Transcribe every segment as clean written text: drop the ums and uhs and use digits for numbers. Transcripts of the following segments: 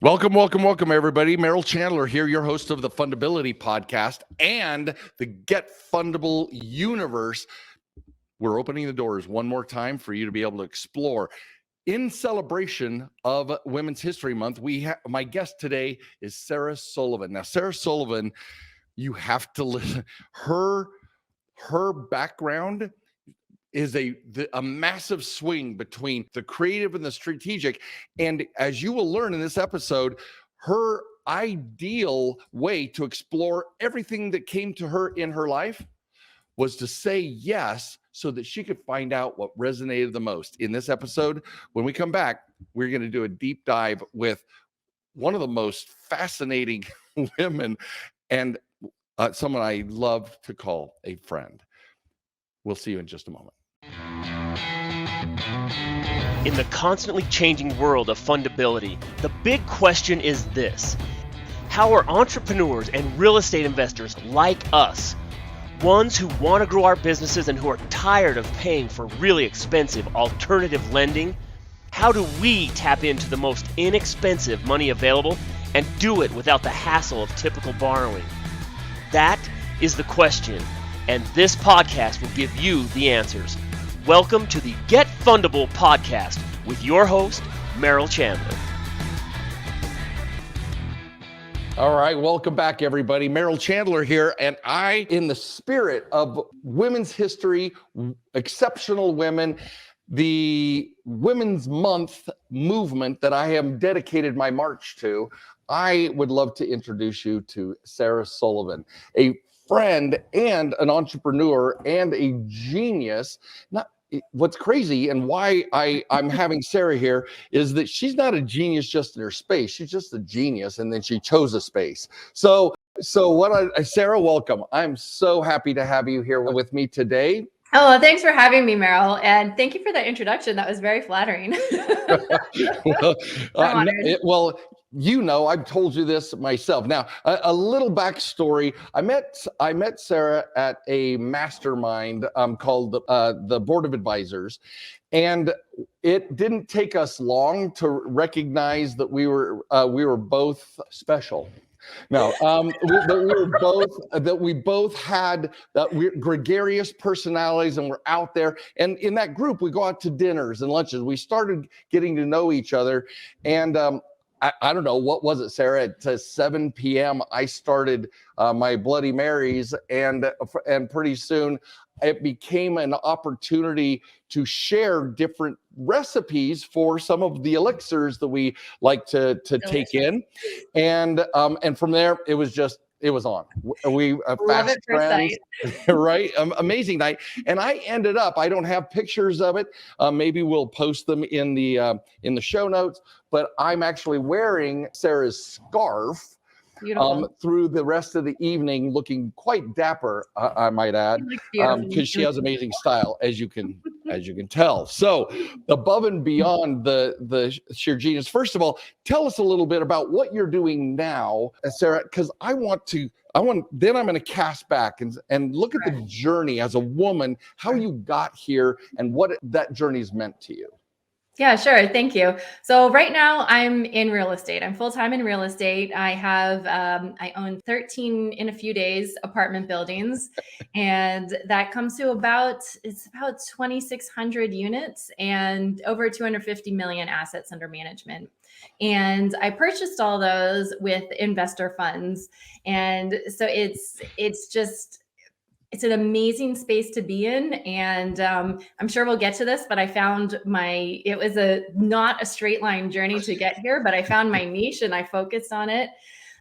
Welcome, everybody. Merrill Chandler here, your host of the Fundability podcast and the Get Fundable universe. We're opening the doors one more time for you to be able to explore. In celebration of Women's History Month, my guest today is Sarah Sullivan. Now, Sarah Sullivan, you have to listen. Her background is a massive swing between the creative and the strategic. And as you will learn in this episode, her ideal way to explore everything that came to her in her life was to say yes so that she could find out what resonated the most. In this episode, when we come back, we're going to do a deep dive with one of the most fascinating women and someone I love to call a friend. We'll see you in just a moment. In the constantly changing world of fundability, the big question is this: how are entrepreneurs and real estate investors like us, ones who want to grow our businesses and who are tired of paying for really expensive alternative lending, how do we tap into the most inexpensive money available and do it without the hassle of typical borrowing? That is the question, and this podcast will give you the answers. Welcome to the Get Fundable podcast with your host, Merrill Chandler. All right, welcome back, everybody. Merrill Chandler here, and I, in the spirit of women's history, exceptional women, the Women's Month movement that I have dedicated my march to, I would love to introduce you to Sarah Sullivan, a friend and an entrepreneur and a genius. What's crazy and why I'm having Sarah here is that she's not a genius just in her space. She's just a genius, and then she chose a space. So Sarah, welcome. I'm so happy to have you here with me today. Oh, thanks for having me, Merrill. And thank you for that introduction. That was very flattering. Well, you know, I've told you this myself. Now, a little backstory. I met Sarah at a mastermind called the Board of Advisors. And it didn't take us long to recognize that we were both special. No, we both had gregarious personalities, and we're out there. And in that group, we go out to dinners and lunches. We started getting to know each other, and I don't know, what was it, Sarah? At 7 p.m., I started my Bloody Marys, and pretty soon it became an opportunity to share different recipes for some of the elixirs that we like to take in. And from there, it was on. We fast friends, right? Amazing night. And I ended up, I don't have pictures of it. Maybe we'll post them in the show notes, but I'm actually wearing Sarah's scarf through the rest of the evening, looking quite dapper, I might add, because she has amazing style, as you can tell. So above and beyond the sheer genius, first of all, tell us a little bit about what you're doing now, Sarah, because then I'm going to cast back and look at the journey as a woman, how you got here and what that journey's meant to you. Yeah, sure. Thank you. So right now I'm in real estate. I'm full-time in real estate. I own 13 in a few days apartment buildings, and that comes to about 2,600 units and over 250 million assets under management. And I purchased all those with investor funds. And so it's an amazing space to be in. And I'm sure we'll get to this, but I found it was not a straight line journey to get here, but I found my niche and I focused on it.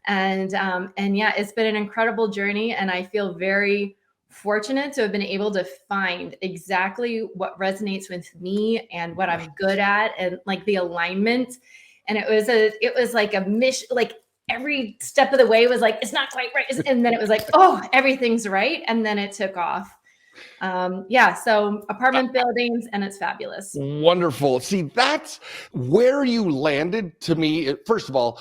And yeah, it's been an incredible journey. And I feel very fortunate to have been able to find exactly what resonates with me and what I'm good at, and like the alignment. And it was like a mission, like every step of the way was like, it's not quite right. And then it was like, oh, everything's right. And then it took off. So apartment buildings, and it's fabulous. Wonderful. See, that's where you landed to me. First of all,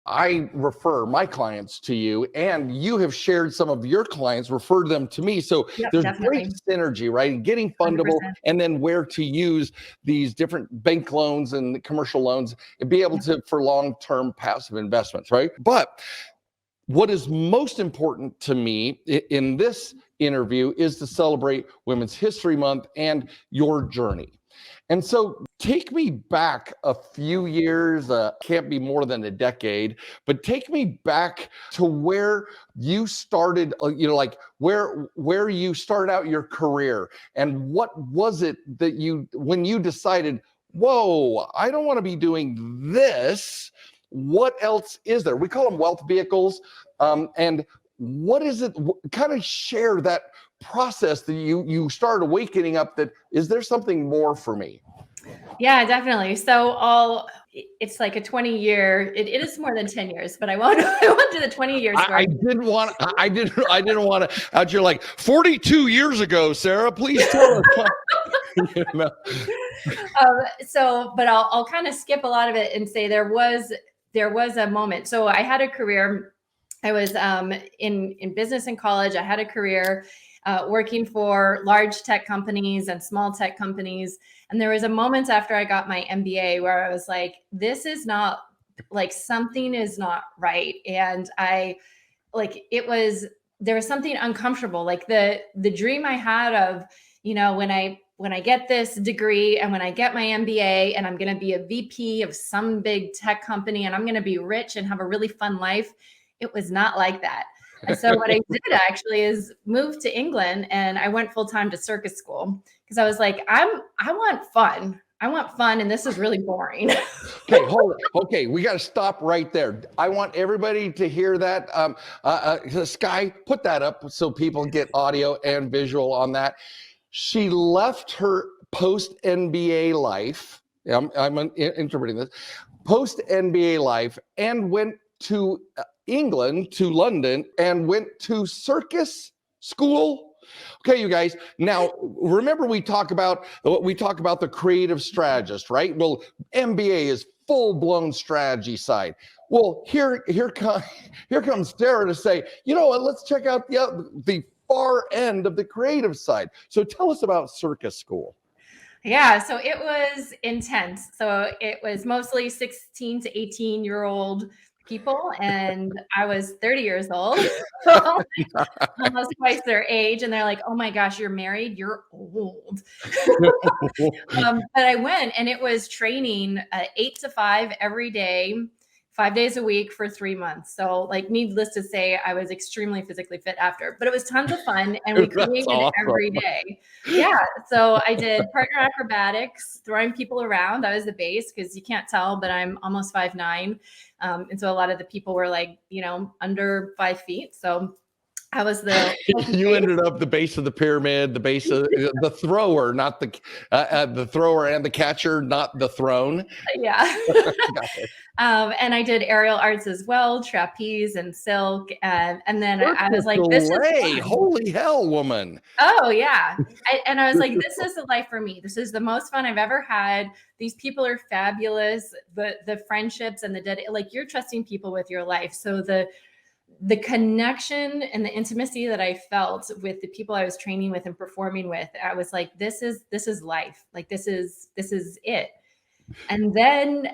I refer my clients to you, and you have shared some of your clients, referred them to me. So Yep, there's definitely. great synergy, right? Getting fundable 100%. and then where to use these different bank loans and commercial loans and be able to, for long-term passive investments, right? But what is most important to me in this interview is to celebrate Women's History Month and your journey. And so take me back a few years, can't be more than a decade, but take me back to where you started, like where you started out your career, and what was it that when you decided, whoa, I don't want to be doing this. What else is there? We call them wealth vehicles. And what is it? Kind of share that process that you started awakening up that, is there something more for me? Yeah, definitely. So it's like a 20-year, it is more than 10 years, but I won't do the 20 years. I didn't want to out. You're like 42 years ago, Sarah, please tell us. You know? But I'll kind of skip a lot of it and say there was a moment. So I had a career. I was in business in college. I had a career working for large tech companies and small tech companies. And there was a moment after I got my MBA where I was like, this is not, like, something is not right. And there was something uncomfortable, like the dream I had of, when I get this degree and when I get my MBA and I'm going to be a VP of some big tech company and I'm going to be rich and have a really fun life. It was not like that. And so what I did actually is move to England, and I went full-time to Circus school because I was like, I want fun. I want fun, and this is really boring. Okay, hold on. Okay, we got to stop right there. I want everybody to hear that. Sky, put that up so people get audio and visual on that. She left her post-NBA life. I'm interpreting this. Post-NBA life, and went to England, to London, and went to Circus school. Okay, you guys. Now, remember we talk about the creative strategist, right? Well, MBA is full-blown strategy side. Well, here comes Sarah to say, you know what? Let's check out the far end of the creative side. So tell us about Circus school. Yeah, so it was intense. So it was mostly 16 to 18-year-old people, and I was 30 years old, almost twice their age, and they're like, oh my gosh, you're married, you're old. But I went, and it was training 8 to 5 every day, 5 days a week for 3 months. So, like, needless to say, I was extremely physically fit after, but it was tons of fun, and we created every day. Yeah. So I did partner acrobatics, throwing people around. That was the base, because you can't tell, but I'm almost 5'9". And so a lot of the people were like, under 5 feet. So I was you ended up the base of the pyramid, the base of the thrower, not the thrower and the catcher, not the throne. Yeah. And I did aerial arts as well, trapeze and silk. And then I was like, this is fun. Holy hell, woman. Oh yeah. And I was like, this is the life for me. This is the most fun I've ever had. These people are fabulous. The friendships and like, you're trusting people with your life. So the connection and the intimacy that I felt with the people I was training with and performing with, I was like, this is life. Like, this is it. And then,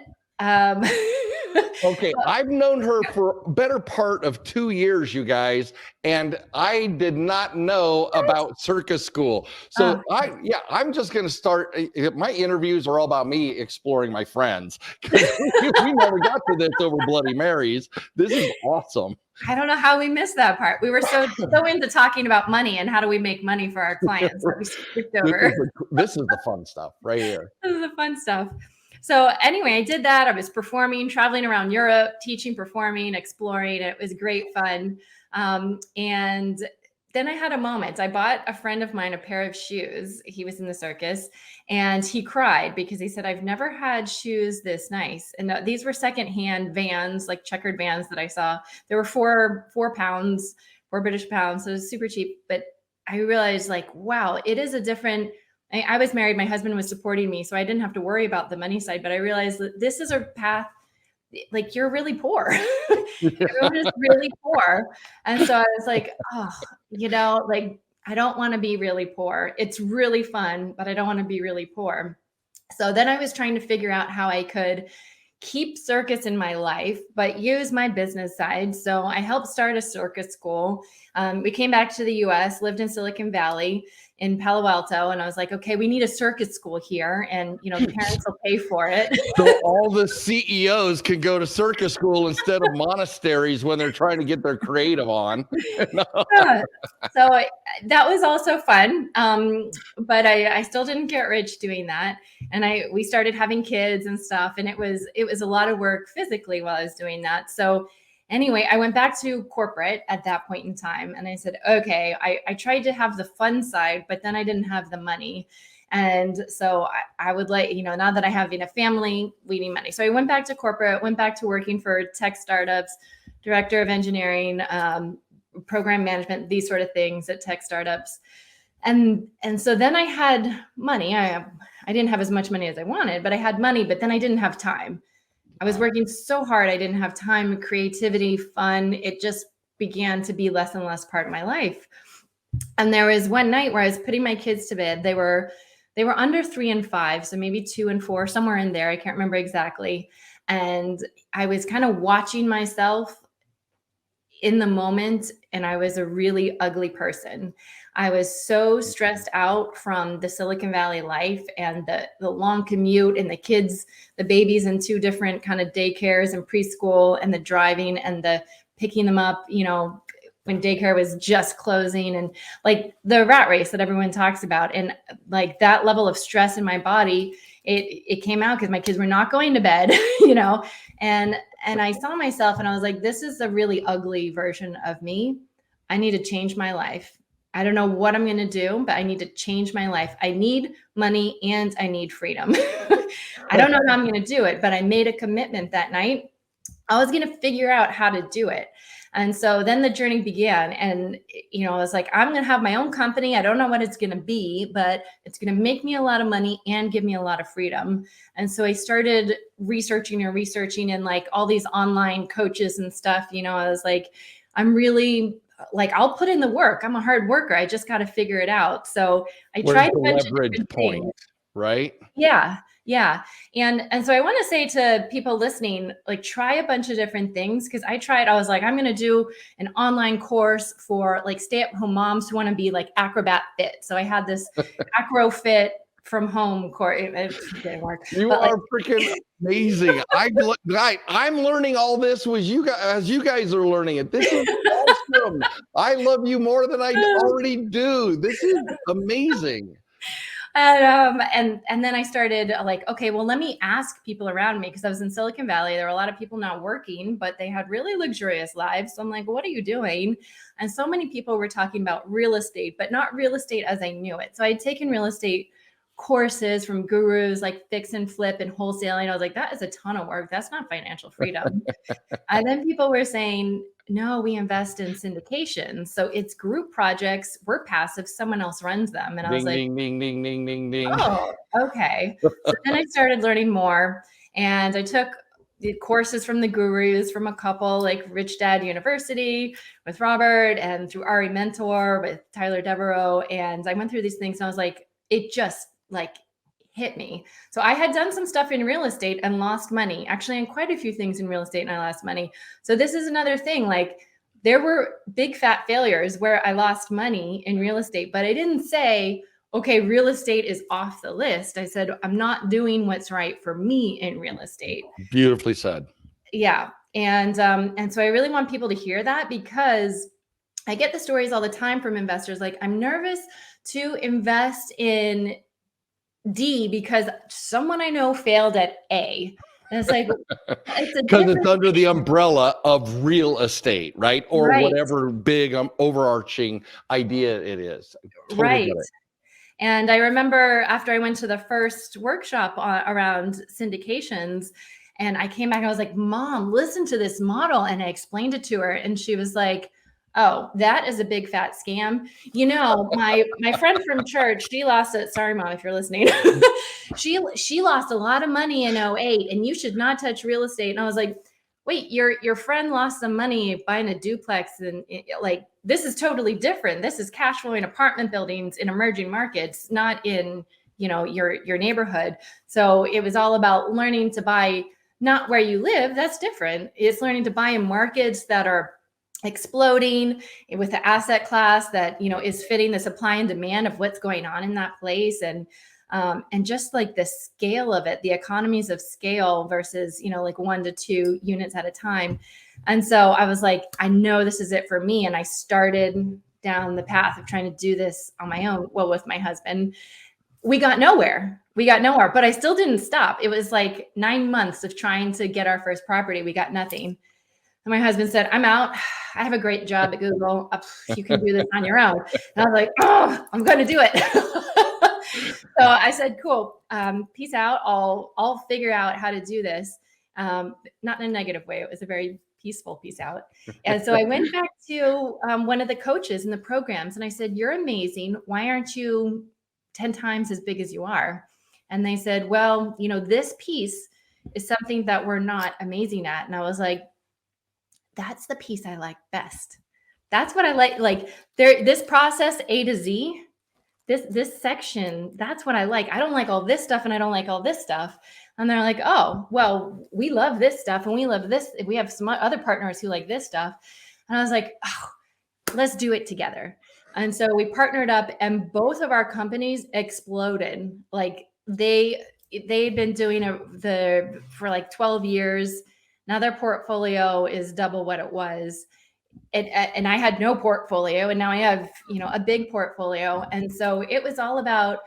okay, I've known her for a better part of 2 years, you guys, and I did not know about Circus school. So I'm just going to start. My interviews are all about me exploring my friends. We never got to this over Bloody Marys. This is awesome. I don't know how we missed that part. We were so into talking about money and how do we make money for our clients that we skipped over. This is the fun stuff right here. This is the fun stuff. So anyway, I did that. I was performing, traveling around Europe, teaching, performing, exploring. It was great fun. And then I had a moment. I bought a friend of mine a pair of shoes. He was in the circus, and he cried because he said, I've never had shoes this nice. And these were secondhand Vans, like checkered Vans that I saw. They were £4 British pounds. So it was super cheap. But I realized, like, wow, it is a different. I was married. My husband was supporting me, so I didn't have to worry about the money side. But I realized that this is a path like, you're really poor. Everyone is really poor. And so I was like, oh, like, I don't want to be really poor. It's really fun, but I don't want to be really poor. So then I was trying to figure out how I could keep circus in my life, but use my business side. So I helped start a circus school. We came back to the US, lived in Silicon Valley in Palo Alto. And I was like, okay, we need a circus school here. And, the parents will pay for it. So all the CEOs can go to circus school instead of monasteries when they're trying to get their creative on. Yeah. So that was also fun. But I still didn't get rich doing that. And we started having kids and stuff. And it was a lot of work physically while I was doing that. So anyway, I went back to corporate at that point in time. And I said, okay, I tried to have the fun side, but then I didn't have the money. And so I would like, now that I have a family, we need money. So I went back to corporate, went back to working for tech startups, director of engineering, program management, these sort of things at tech startups. And so then I had money. I didn't have as much money as I wanted, but I had money, but then I didn't have time. I was working so hard. I didn't have time, creativity, fun. It just began to be less and less part of my life. And there was one night where I was putting my kids to bed. They were under 3 and 5, so maybe 2 and 4, somewhere in there. I can't remember exactly. And I was kind of watching myself in the moment, and I was a really ugly person. I was so stressed out from the Silicon Valley life and the long commute and the kids, the babies in 2 different kind of daycares and preschool, and the driving and the picking them up, when daycare was just closing, and like the rat race that everyone talks about. And like that level of stress in my body, it came out because my kids were not going to bed, and I saw myself and I was like, this is a really ugly version of me. I need to change my life. I don't know what I'm going to do, but I need to change my life. I need money and I need freedom. I don't know how I'm going to do it, but I made a commitment that night. I was going to figure out how to do it. And so then the journey began, and, I was like, I'm going to have my own company. I don't know what it's going to be, but it's going to make me a lot of money and give me a lot of freedom. And so I started researching and like all these online coaches and stuff, I was like, I'm really like, I'll put in the work. I'm a hard worker. I just got to figure it out. So I tried the leverage point, right? Yeah. Yeah. And so I want to say to people listening, like, try a bunch of different things. Cause I was like, I'm going to do an online course for like stay-at-home moms who want to be like acrobat fit. So I had this acro fit from home course. It didn't work. You are freaking amazing. I'm learning all this as you guys are learning it. This is awesome. I love you more than I already do. This is amazing. And then I started like, okay, well, let me ask people around me, because I was in Silicon Valley. There were a lot of people not working, but they had really luxurious lives. So I'm like, what are you doing? And so many people were talking about real estate, but not real estate as I knew it. So I'd taken real estate courses from gurus like fix and flip and wholesaling. I was like, that is a ton of work. That's not financial freedom. And then people were saying, no, we invest in syndications. So it's group projects. We're passive. Someone else runs them. And I was like, ding, ding, ding, ding, ding, ding. Oh, okay. So then I started learning more, and I took the courses from the gurus from a couple like Rich Dad University with Robert, and through Ari Mentor with Tyler Devereaux. And I went through these things and I was like, it just like hit me. So I had done some stuff in real estate and lost money, actually, in quite a few things in real estate, and I lost money. So this is another thing. Like, there were big fat failures where I lost money in real estate, but I didn't say, okay, real estate is off the list. I said, I'm not doing what's right for me in real estate. Beautifully said. Yeah. And so I really want people to hear that, because I get the stories all the time from investors. Like, I'm nervous to invest in D because someone I know failed at A. And it's like, because it's under the umbrella of real estate, right? Or whatever big overarching idea it is. Totally right. And I remember after I went to the first workshop around syndications, and I came back and I was like, Mom, listen to this model. And I explained it to her, and she was like, Oh, that is a big fat scam. You know, my friend from church, she lost it. Sorry, mom, if you're listening. She lost a lot of money in '08, and you should not touch real estate. And I was like, wait, your friend lost some money buying a duplex, and like this is totally different. This is cash flowing apartment buildings in emerging markets, not in your neighborhood. So it was all about learning to buy not where you live. That's different. It's learning to buy in markets that are exploding with the asset class that is fitting the supply and demand of what's going on in that place, and just like the scale of it, the economies of scale versus like 1 to 2 units at a time. And so I was like, I know this is it for me, and I started down the path of trying to do this on my own. Well, with my husband, we got nowhere, but I still didn't stop. It was like 9 months of trying to get our first property. We got nothing. And my husband said, I'm out. I have a great job at Google. You can do this on your own. And I was like, oh, I'm going to do it. So I said, cool. Peace out. I'll figure out how to do this. Not in a negative way. It was a very peaceful peace out. And so I went back to one of the coaches in the programs, and I said, you're amazing. Why aren't you 10 times as big as you are? And they said, well, this piece is something that we're not amazing at. And I was like, that's the piece I like best. That's what I like. Like this process A to Z, this section, that's what I like. I don't like all this stuff, and I don't like all this stuff. And they're like, oh, well, we love this stuff, and we love this. We have some other partners who like this stuff. And I was like, oh, let's do it together. And so we partnered up, and both of our companies exploded. Like they'd been doing for like 12 years. Now their portfolio is double what it was. And I had no portfolio, and now I have, a big portfolio. And so it was all about,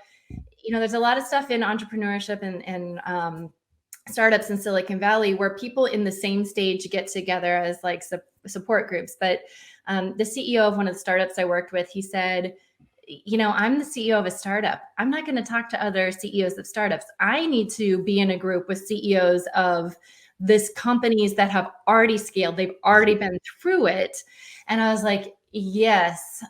there's a lot of stuff in entrepreneurship and startups in Silicon Valley where people in the same stage get together as like support groups. But the CEO of one of the startups I worked with, he said, I'm the CEO of a startup. I'm not going to talk to other CEOs of startups. I need to be in a group with CEOs of this companies that have already scaled. They've already been through it. And I was like, yes,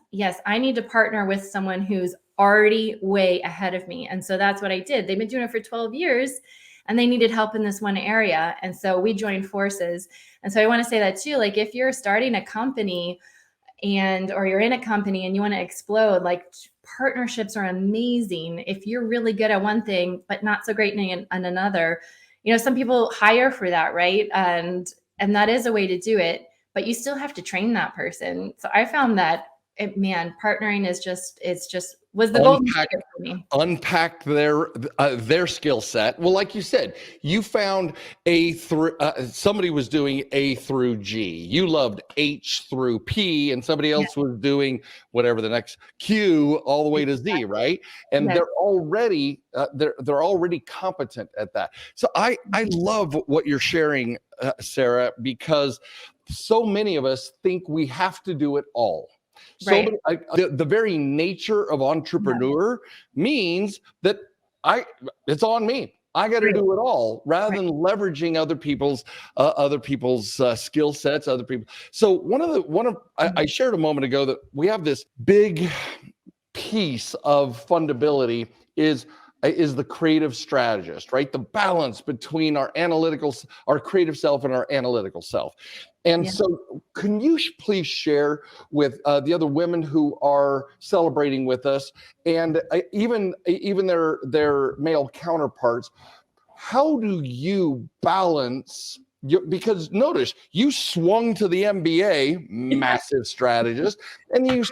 I need to partner with someone who's already way ahead of me. And so that's what I did. They've been doing it for 12 years and they needed help in this one area. And so we joined forces. And so I want to say that too, like if you're starting a company or you're in a company and you want to explode, like partnerships are amazing. If you're really good at one thing, but not so great in another, some people hire for that, right? And that is a way to do it, but you still have to train that person. So I found that partnering was the golden ticket for me. Unpack their skill set. Well, like you said, you found somebody was doing A through G. You loved H through P, and somebody else was doing whatever the next Q all the way to Z, right? And they're already competent at that. So I love what you're sharing, Sarah, because so many of us think we have to do it all. So the very nature of entrepreneur means that it's on me. I got to do it all rather than leveraging other people's skill sets, other people. So I shared a moment ago that we have this big piece of fundability is the creative strategist, right? The balance between our creative self and our analytical self. And so can you please share with the other women who are celebrating with us and even their male counterparts, how do you balance because notice you swung to the MBA, massive strategist, and you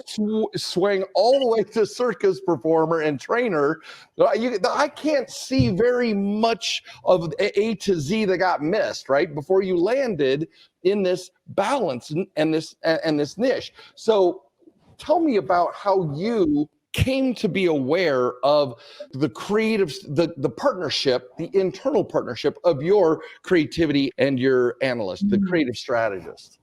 swing all the way to circus performer and trainer. I can't see very much of A to Z that got missed, right? Before you landed in this balance and this niche. So tell me about how you came to be aware of the creative, the partnership, the internal partnership of your creativity and your analyst, the creative strategist.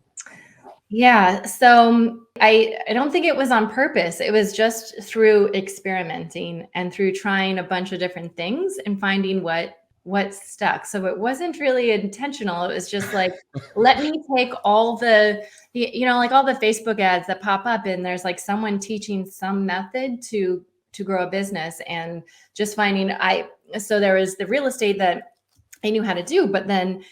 Yeah. So I don't think it was on purpose. It was just through experimenting and through trying a bunch of different things and finding what what stuck. So it wasn't really intentional. It was just like, let me take all the, like all the Facebook ads that pop up, and there's like someone teaching some method to grow a business, and just finding so there was the real estate that I knew how to do, but then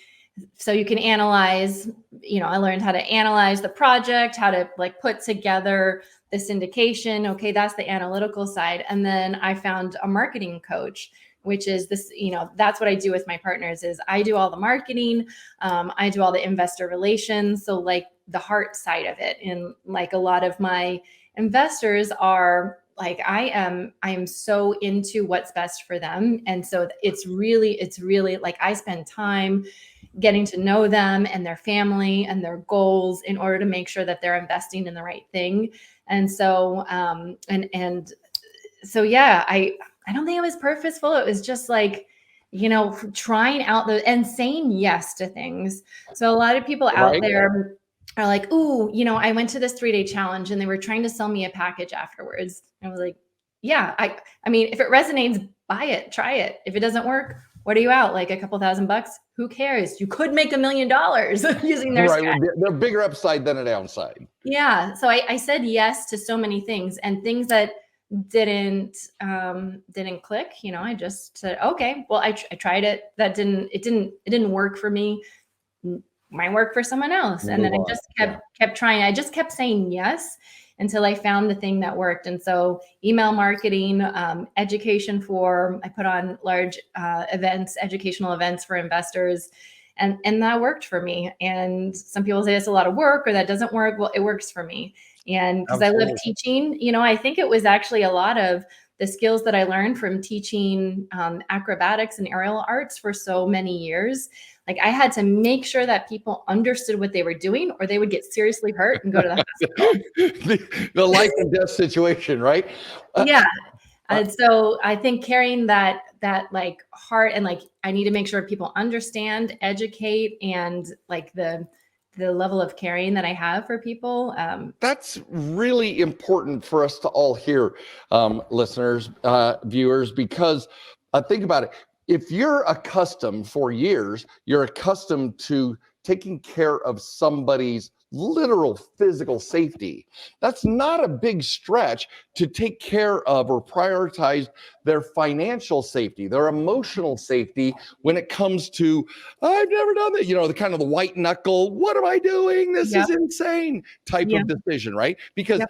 so you can analyze, I learned how to analyze the project, how to like put together the syndication. Okay, that's the analytical side. And then I found a marketing coach, which is this, that's what I do with my partners is I do all the marketing. I do all the investor relations. So like the heart side of it. And like a lot of my investors are like, I am so into what's best for them. And so it's really like I spend time getting to know them and their family and their goals in order to make sure that they're investing in the right thing. And so, so yeah, I don't think it was purposeful. It was just like, trying out and saying yes to things. So a lot of people out there are like, ooh, I went to this 3-day challenge and they were trying to sell me a package afterwards. I was like, yeah, I mean, if it resonates, buy it, try it. If it doesn't work, what are you out? Like a couple $1,000? Who cares? You could make $1 million using their right. They're bigger upside than a downside. Yeah. So I said yes to so many things, and things that didn't click. I just said, okay, well, I tried it. It didn't work for me. Might work for someone else. And then I just kept trying. I just kept saying yes until I found the thing that worked. And so email marketing, education I put on large educational events for investors. And that worked for me. And some people say it's a lot of work or that doesn't work. Well, it works for me. And because I love teaching, I think it was actually a lot of the skills that I learned from teaching acrobatics and aerial arts for so many years. Like I had to make sure that people understood what they were doing or they would get seriously hurt and go to the hospital. the life and death situation, right? Yeah. And so I think carrying that like heart and like, I need to make sure people understand, educate, and like the level of caring that I have for people. That's really important for us to all hear, listeners, viewers, because think about it. If you're accustomed for years, you're accustomed to taking care of somebody's literal physical safety. That's not a big stretch to take care of or prioritize their financial safety, their emotional safety when it comes to, I've never done that, the kind of the white knuckle, what am I doing? This is insane type of decision, right? Because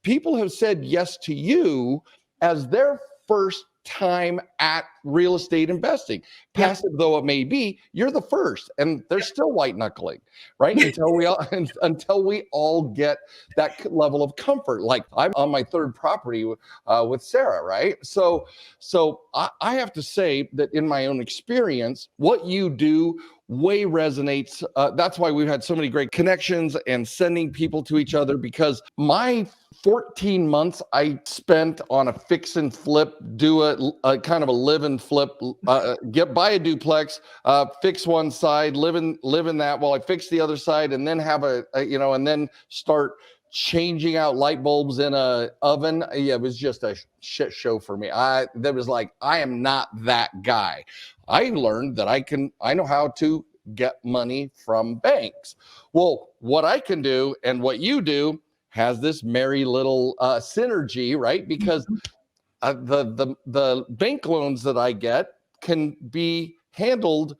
people have said yes to you as their first time at real estate investing. Passive though it may be, you're the first, and they're still white knuckling, right? Until we all get that level of comfort. Like I'm on my third property with Sarah, right? So I have to say that in my own experience, what you do way resonates. That's why we've had so many great connections and sending people to each other, because my 14 months I spent on a fix and flip, do a kind of a live and flip, buy a duplex, fix one side, live in that while I fix the other side, and then have and then start changing out light bulbs in a oven. Yeah, it was just a shit show for me. I am not that guy. I learned that I know how to get money from banks. Well, what I can do and what you do has this merry little synergy, right? Because the bank loans that I get can be handled.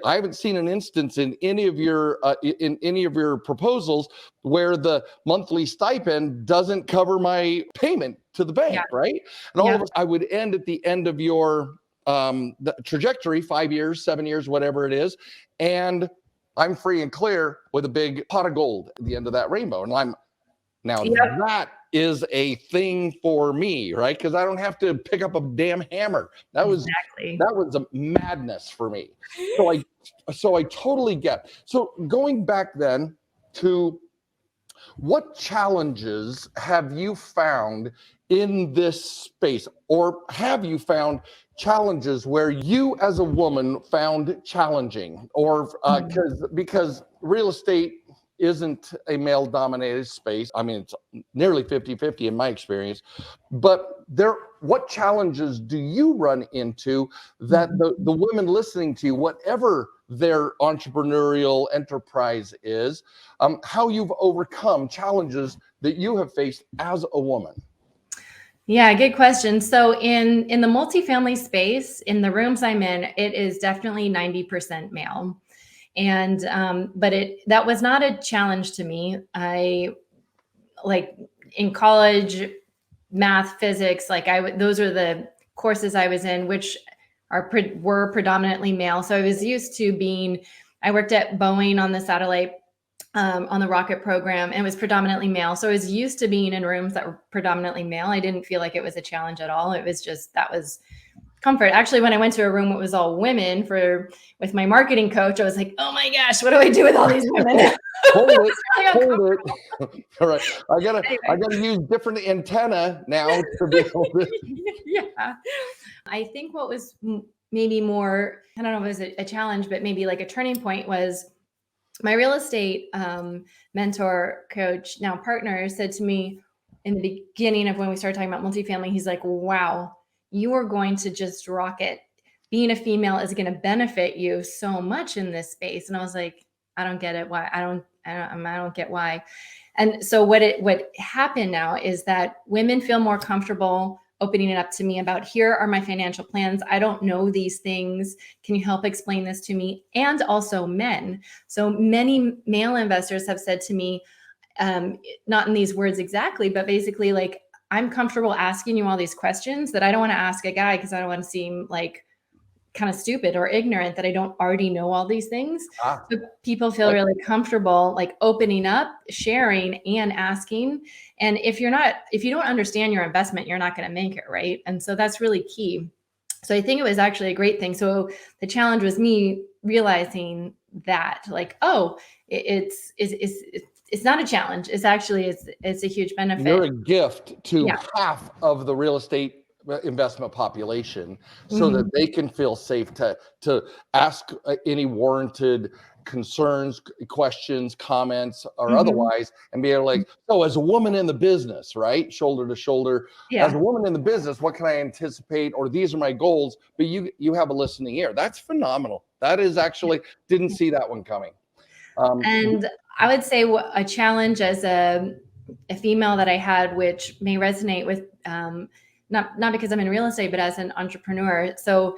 I haven't seen an instance in any of your proposals where the monthly stipend doesn't cover my payment to the bank, right? And all of us, I would end at the end of your the trajectory, 5 years, 7 years, whatever it is, and I'm free and clear with a big pot of gold at the end of that rainbow. And that is a thing for me, right? Because I don't have to pick up a damn hammer. That was a madness for me. So I totally get. So going back then to what challenges have you found in this space, or have you found challenges where you as a woman found challenging, or because real estate isn't a male-dominated space. I mean, it's nearly 50-50 in my experience, but what challenges do you run into that the women listening to you, whatever their entrepreneurial enterprise is, how you've overcome challenges that you have faced as a woman? Yeah, good question. So in the multifamily space, in the rooms I'm in, it is definitely 90% male. And but that was not a challenge to me. I like in college, math, physics, those are the courses I was in, which were predominantly male. So I was used to I worked at Boeing on the satellite, on the rocket program, and it was predominantly male. So I was used to being in rooms that were predominantly male. I didn't feel like it was a challenge at all. It was just, that was comfort. Actually, when I went to a room that was all women with my marketing coach, I was like, oh my gosh, what do I do with all these women? Hold it. All right. I gotta use different antenna now to be able to. Yeah. I think what was maybe more, I don't know if it was a challenge, but maybe like a turning point was my real estate mentor, coach, now partner, said to me in the beginning of when we started talking about multifamily, he's like, wow, you are going to just rock it. Being a female is going to benefit you so much in this space. And I was like, I don't get it. Why? I don't get why. And so what happened now is that women feel more comfortable opening it up to me about, here are my financial plans. I don't know these things. Can you help explain this to me? And also men. So many male investors have said to me, not in these words exactly, but basically like, I'm comfortable asking you all these questions that I don't want to ask a guy because I don't want to seem like kind of stupid or ignorant that I don't already know all these things. So people feel really comfortable like opening up, sharing, and asking. And if you don't understand your investment, you're not going to make it, right? And so that's really key. So I think it was actually a great thing. So the challenge was me realizing that, like, oh, it's not a challenge. It's actually, it's a huge benefit. You're a gift to half of the real estate investment population, so that they can feel safe to ask any warranted concerns, questions, comments, or otherwise, and be able to like, so as a woman in the business, right, shoulder to shoulder, as a woman in the business, what can I anticipate, or these are my goals, but you have a listening ear. That's phenomenal. That is actually, didn't see that one coming. And I would say a challenge as a female that I had, which may resonate with, not because I'm in real estate, but as an entrepreneur. So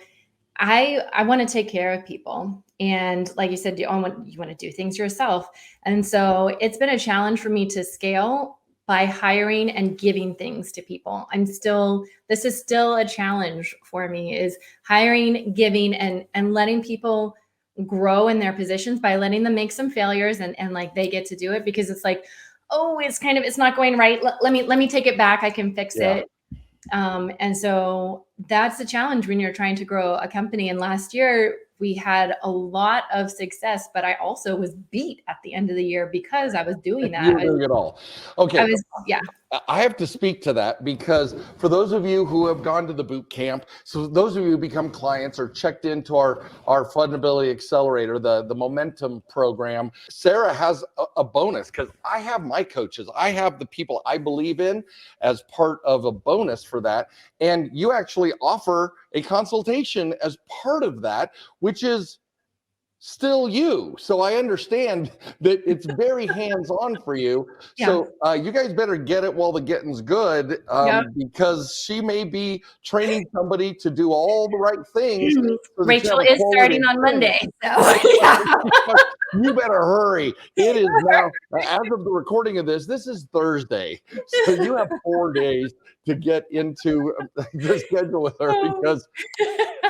I want to take care of people. And like you said, you want to do things yourself. And so it's been a challenge for me to scale by hiring and giving things to people. This is still a challenge for me, is hiring, giving, and letting people grow in their positions by letting them make some failures and like they get to do it, because it's like, oh, it's not going right. Let me take it back. I can fix it. And so that's the challenge when you're trying to grow a company. And last year we had a lot of success, but I also was beat at the end of the year because I was doing that. You were doing it all. Okay. Yeah. I have to speak to that, because for those of you who have gone to the boot camp, so those of you who become clients or checked into our Fundability Accelerator, the Momentum program, Sarah has a bonus, because I have my coaches. I have the people I believe in as part of a bonus for that. And you actually offer a consultation as part of that, which is still you. So I understand that it's very hands-on for you. So you guys better get it while the getting's good, because she may be training somebody to do all the right things. Rachel is starting on Monday. So you better hurry. It is now, as of the recording of this is Thursday. So you have 4 days to get into the schedule with her, because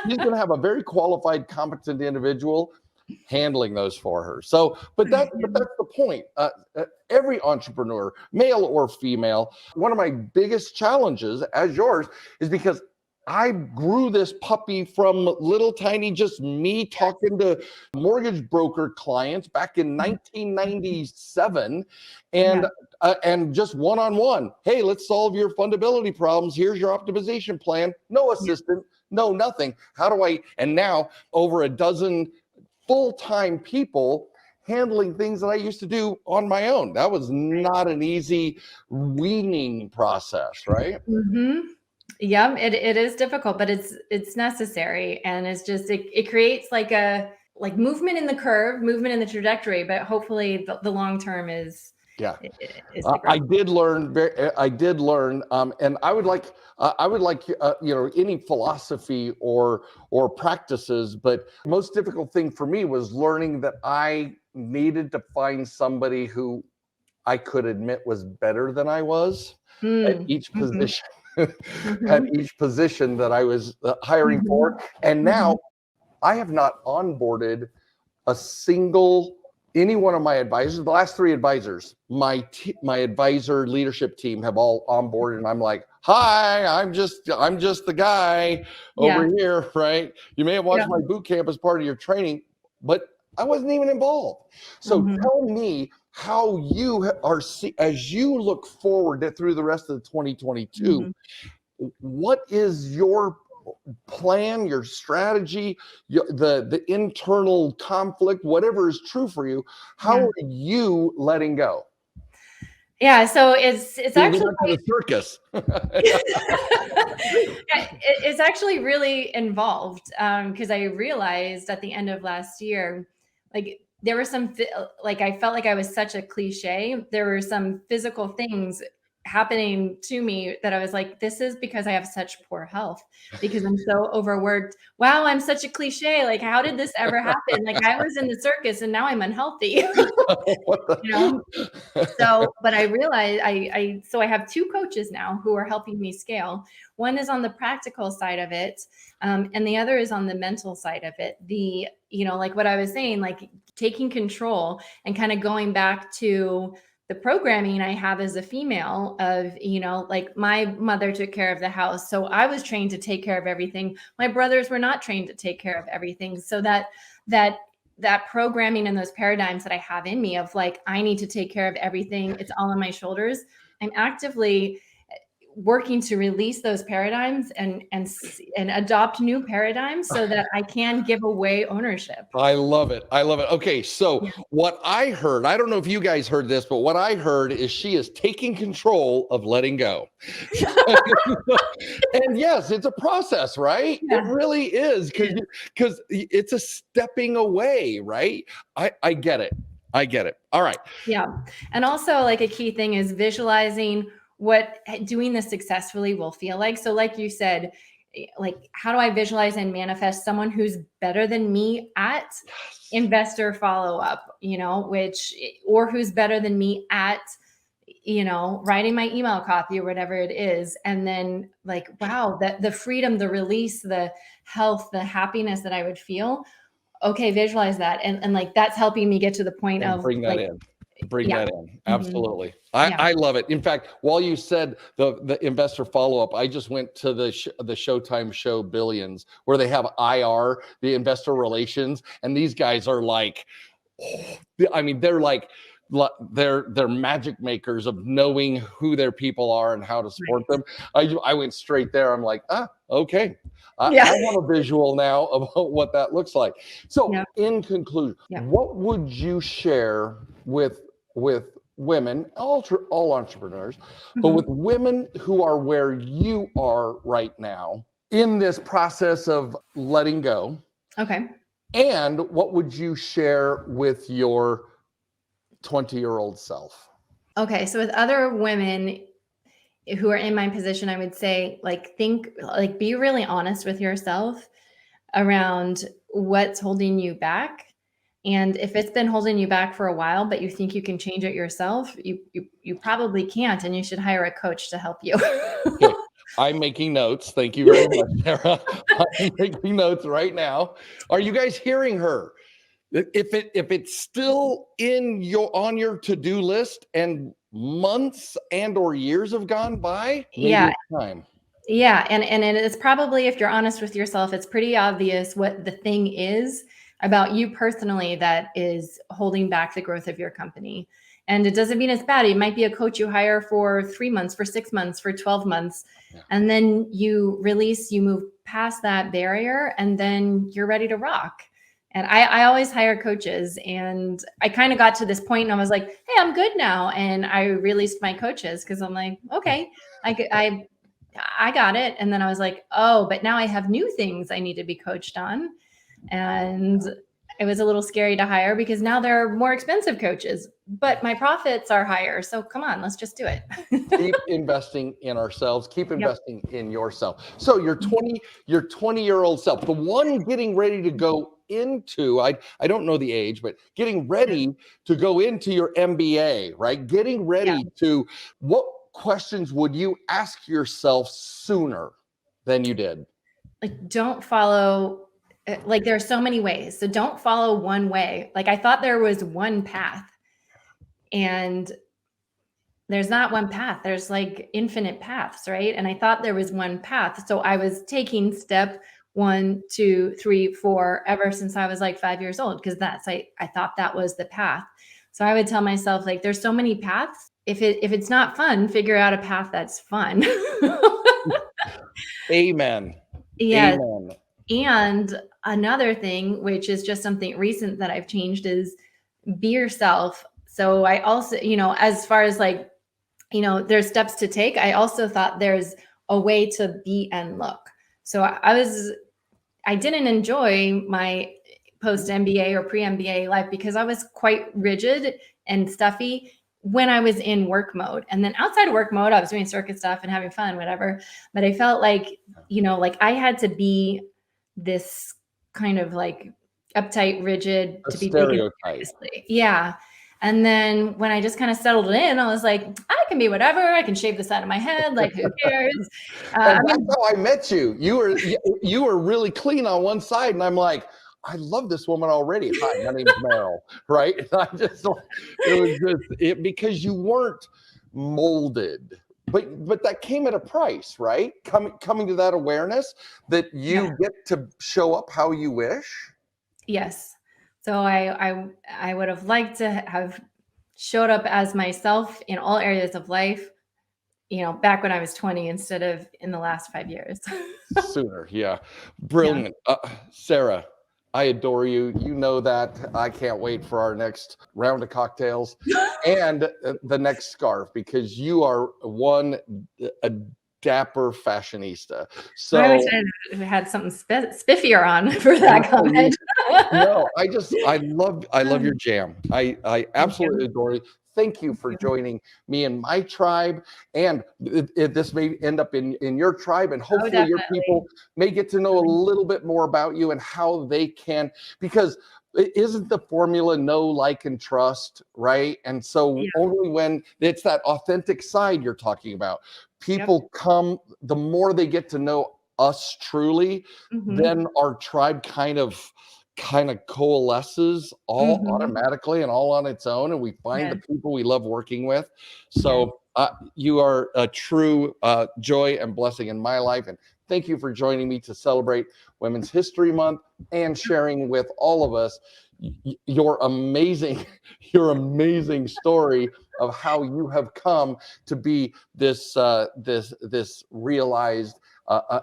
she's going to have a very qualified, competent individual handling those for her. So, but that's the point. Every entrepreneur, male or female, one of my biggest challenges, as yours, is because I grew this puppy from little tiny, just me talking to mortgage broker clients back in 1997, and just one-on-one. Hey, let's solve your fundability problems. Here's your optimization plan. No assistant, no nothing. And now over a dozen full-time people handling things that I used to do on my own. That was not an easy weaning process, right? Yeah, it is difficult, but it's necessary, and it's just it creates like a movement in the curve, movement in the trajectory, but hopefully the long term is Yeah. is the growth. I did learn, and I would like, any philosophy or practices, but most difficult thing for me was learning that I needed to find somebody who I could admit was better than I was at Mm, each mhm, position, at mhm, each position that I was hiring mhm, for. And now mhm. I have not onboarded any one of my advisors. The last 3 advisors, my advisor leadership team have all onboarded, and I'm like, hi, I'm just the guy over Yeah, here, right? You may have yeah. watched my boot camp as part of your training, but I wasn't even involved. So Mhm, tell me how you are, as you look forward through the rest of the 2022, mhm. what is your plan, your strategy, the internal conflict, whatever is true for you? How Yeah. are you letting go? Yeah, so it's We'll go actually back to the circus. it's actually really involved, because I realized at the end of last year, like there were like I felt like I was such a cliche. There were some physical things happening to me that I was like, this is because I have such poor health, because I'm so overworked. Wow, I'm such a cliche. Like, how did this ever happen? Like, I was in the circus and now I'm unhealthy. What you know the? So, but I realized so I have 2 coaches now who are helping me scale. One is on the practical side of it, and the other is on the mental side of it. Like what I was saying, like taking control and kind of going back to the programming I have as a female of, like my mother took care of the house. So I was trained to take care of everything. My brothers were not trained to take care of everything. So that that programming and those paradigms that I have in me of like, I need to take care of everything, it's all on my shoulders. I'm actively working to release those paradigms and adopt new paradigms so that I can give away ownership. I love it. I love it. Okay, so Yeah. what I heard, I don't know if you guys heard this, but what I heard is she is taking control of letting go. And yes, it's a process, right? It Yeah. really is, because it's a stepping away, right? I get it. I get it. All right. Yeah. And also like a key thing is visualizing what doing this successfully will feel like. So like you said, like how do I visualize and manifest someone who's better than me at investor follow up, or who's better than me at, writing my email copy or whatever it is. And then like, wow, that the freedom, the release, the health, the happiness that I would feel. Okay, visualize that. And like, that's helping me get to the point And of bring that like, in. Bring yeah. that in. Mhm. Absolutely. Yeah. I love it. In fact, while you said the investor follow-up, I just went to the Showtime show Billions, where they have IR, the investor relations, and these guys are like, I mean, they're like, they're magic makers of knowing who their people are and how to support them. I went straight there. I'm like, okay. I Yeah. have a visual now about what that looks like. So Yeah. in conclusion, Yeah. what would you share with women, all entrepreneurs, but Mhm. with women who are where you are right now in this process of letting go? Okay. And what would you share with your 20-year-old self? Okay. So with other women who are in my position, I would say be really honest with yourself around what's holding you back. And if it's been holding you back for a while, but you think you can change it yourself, you probably can't, and you should hire a coach to help you. Okay, I'm making notes. Thank you very much, Sarah. I'm making notes right now. Are you guys hearing her? If it's still on your to-do list and months and or years have gone by, maybe Yeah. it's time. Yeah, and it's probably, if you're honest with yourself, it's pretty obvious what the thing is about you personally that is holding back the growth of your company. And it doesn't mean it's bad. It might be a coach you hire for 3 months, for 6 months, for 12 months. Yeah. And then you move past that barrier, and then you're ready to rock. And I always hire coaches, and I kind of got to this point and I was like, hey, I'm good now. And I released my coaches because I'm like, okay, I I got it. And then I was like, oh, but now I have new things I need to be coached on. And it was a little scary to hire because now there are more expensive coaches, but my profits are higher. So come on, let's just do it. Keep investing in ourselves. Keep investing in yourself. So your 20-year-old self, the one getting ready to go into, I don't know the age, but getting ready to go into your MBA, right? Getting ready to, what questions would you ask yourself sooner than you did? Like, don't follow, like, there are so many ways. So don't follow one way. Like, I thought there was one path, and there's not one path. There's like infinite paths, right? And I thought there was one path. So I was taking step 1, 2, 3, 4 ever since I was like 5 years old, because I thought that was the path. So I would tell myself, like, there's so many paths. If it's not fun, figure out a path that's fun. Amen. Yes. Amen. And another thing, which is just something recent that I've changed, is be yourself. So I also, as far as like, there's steps to take, I also thought there's a way to be and look. So I didn't enjoy my post MBA or pre MBA life because I was quite rigid and stuffy when I was in work mode. And then outside of work mode, I was doing circus stuff and having fun, whatever. But I felt like, like I had to be this kind of like uptight, rigid, to be taken seriously. Yeah. And then when I just kind of settled in, I was like, I can be whatever. I can shave the side of my head. Like, who cares? That's how I met you. You were really clean on one side, and I'm like, I love this woman already. Hi, my name's Merrill, right? And it was because you weren't molded, but that came at a price, right? Coming to that awareness that you get to show up how you wish. Yes. So I would have liked to have showed up as myself in all areas of life, back when I was 20 instead of in the last 5 years. Sooner. Yeah. Brilliant. Sarah, I adore you. You know that. I can't wait for our next round of cocktails and the next scarf, because you are a dapper fashionista. So I wish I had something spiffier on for that comment. No, I love your jam. I absolutely adore you. Thank you for joining me in my tribe, and this may end up in your tribe, and hopefully your people may get to know a little bit more about you and how they can, because it isn't the formula know, like, and trust, right? And so only when it's that authentic side you're talking about, people come, the more they get to know us truly, then our tribe kind of coalesces all automatically and all on its own, and we find the people we love working with. So you are a true joy and blessing in my life, and thank you for joining me to celebrate Women's History Month and sharing with all of us your amazing story of how you have come to be this realized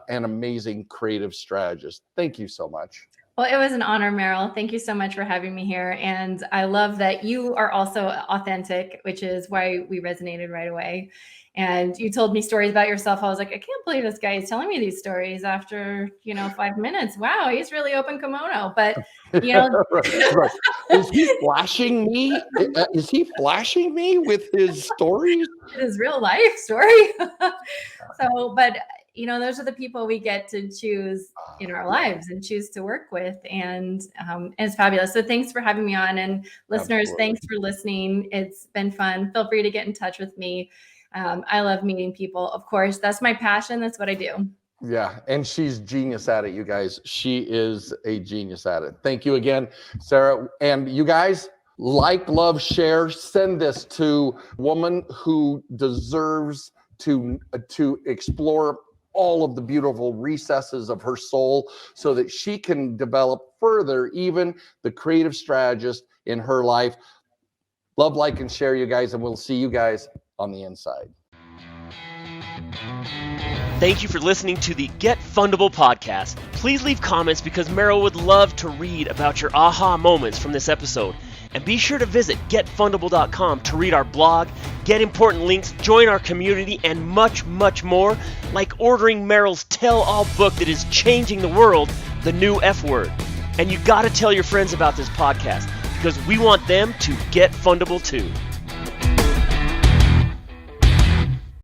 and amazing creative strategist. Thank you so much. Well, it was an honor, Merrill. Thank you so much for having me here. And I love that you are also authentic, which is why we resonated right away. And you told me stories about yourself. I was like, I can't believe this guy is telling me these stories after, 5 minutes. Wow, he's really open kimono. But, right. Is he flashing me? Is he flashing me with his stories? His real life story. But those are the people we get to choose in our lives and choose to work with. And it's fabulous. So thanks for having me on. And listeners, thanks for listening. It's been fun. Feel free to get in touch with me. I love meeting people. Of course, that's my passion. That's what I do. Yeah. And she's genius at it, you guys. She is a genius at it. Thank you again, Sarah. And you guys, like, love, share, send this to a woman who deserves to explore all of the beautiful recesses of her soul so that she can develop further even the creative strategist in her life. Love, like, and share, you guys, and we'll see you guys on the inside. Thank you for listening to the Get Fundable podcast. Please leave comments because Merrill would love to read about your aha moments from this episode. And be sure to visit getfundable.com to read our blog, get important links, join our community, and much, much more, like ordering Merrill's tell-all book that is changing the world, The New F Word. And you got to tell your friends about this podcast, because we want them to get fundable too.